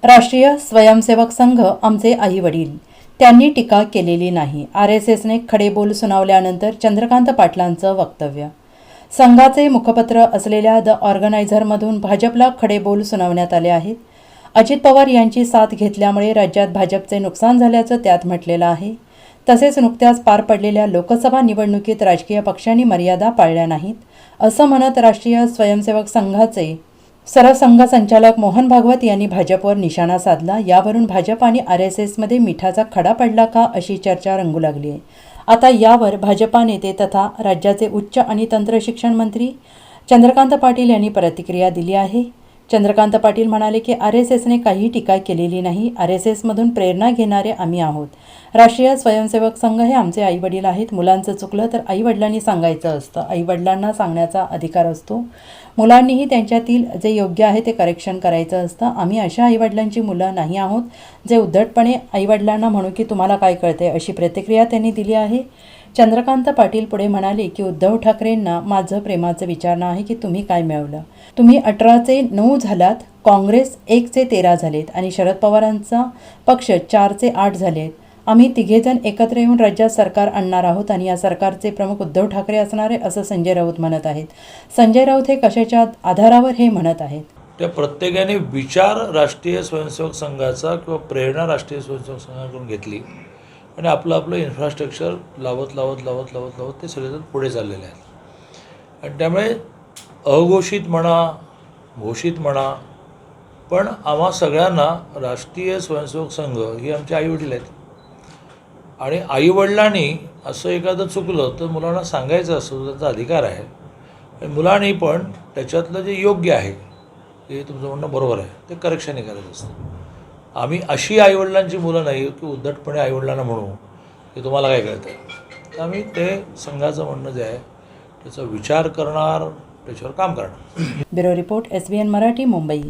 राष्ट्रीय स्वयंसेवक संघ आमचे आई वडील, त्यांनी टीका केलेली नाही. RSSने खडे बोल सुनावल्यानंतर चंद्रकांत पाटलांचं वक्तव्य. संघाचे मुखपत्र असलेल्या द ऑर्गनायझरमधून भाजपला खडे बोल सुनावण्यात आले आहेत. अजित पवार यांची साथ घेतल्यामुळे राज्यात भाजपचे नुकसान झाल्याचं त्यात म्हटलेलं आहे. तसेच नुकत्याच पार पडलेल्या लोकसभा निवडणुकीत राजकीय पक्षांनी मर्यादा पाळल्या नाहीत, असं म्हणत राष्ट्रीय स्वयंसेवक संघाचे सरसंघचालक मोहन भागवत यांनी भाजपवर निशाणा साधला. यावरून भाजप आणि RSSमध्ये मिठाचा खडा पडला का अशी चर्चा रंगू लागली आहे. आता यावर भाजपा नेते तथा राज्याचे उच्च आणि तंत्र शिक्षण मंत्री चंद्रकांत पाटील यांनी प्रतिक्रिया दिली आहे. चंद्रकांत पाटील म्हणाले की RSSने काही टीका केलेली नाही. RSSमधून प्रेरणा घेणारे आम्ही आहोत. राष्ट्रीय स्वयंसेवक संघ हे आमचे आईवडील आहेत. मुलांचं चुकलं तर आईवडिलांनी सांगायचं असतं. आईवडिलांना सांगण्याचा अधिकार असतो. मुलांनीही त्यांच्यातील जे योग्य आहे ते करेक्शन करायचं असतं. आम्ही अशा आईवडिलांची मुलं नाही आहोत जे उद्धटपणे आईवडिलांना म्हणू की तुम्हाला काय कळते, अशी प्रतिक्रिया त्यांनी दिली आहे. चंद्रकांत पाटील पुढे म्हणाले की उद्धव ठाकरेंना माझं प्रेमाचं विचारणं आहे की तुम्ही काय मिळवलं. तुम्ही 18चे 9 झालात, काँग्रेस 1चे 13 झालेत आणि शरद पवारांचा पक्ष 4चे 8 झालेत. आम्ही तिघेजण एकत्र येऊन राज्यात सरकार आणणार आहोत आणि या सरकारचे प्रमुख उद्धव ठाकरे असणार आहे, असं संजय राऊत म्हणत आहेत. संजय राऊत हे कशाच्या आधारावर हे म्हणत आहेत? त्या प्रत्येकाने विचार राष्ट्रीय स्वयंसेवक संघाचा किंवा प्रेरणा राष्ट्रीय स्वयंसेवक संघाकडून घेतली आणि आपलं इन्फ्रास्ट्रक्चर लावत ते सगळेजण पुढे चाललेले आहेत. आणि त्यामुळे अघोषित म्हणा घोषित म्हणा, पण आम्हा सगळ्यांना राष्ट्रीय स्वयंसेवक संघ ही आमची आईवडील आहेत. आणि आईवडिलांनी असं एखादं चुकलं तर मुलांना सांगायचं असतं, त्याचा अधिकार आहे. आणि मुलांनी पण त्याच्यातलं जे योग्य आहे ते तुमचं म्हणणं बरोबर आहे ते करेक्शनही करायचं असतं. आम्ही अशी आईवडिलांची मुलं नाही की उद्धटपणे आईवडिलांना म्हणू की तुम्हाला काय कळतं आहे. तर आम्ही ते संघाचं म्हणणं जे आहे त्याचा विचार करणार, त्याच्यावर काम करणार. Bureau report, SBN Marathi, Mumbai.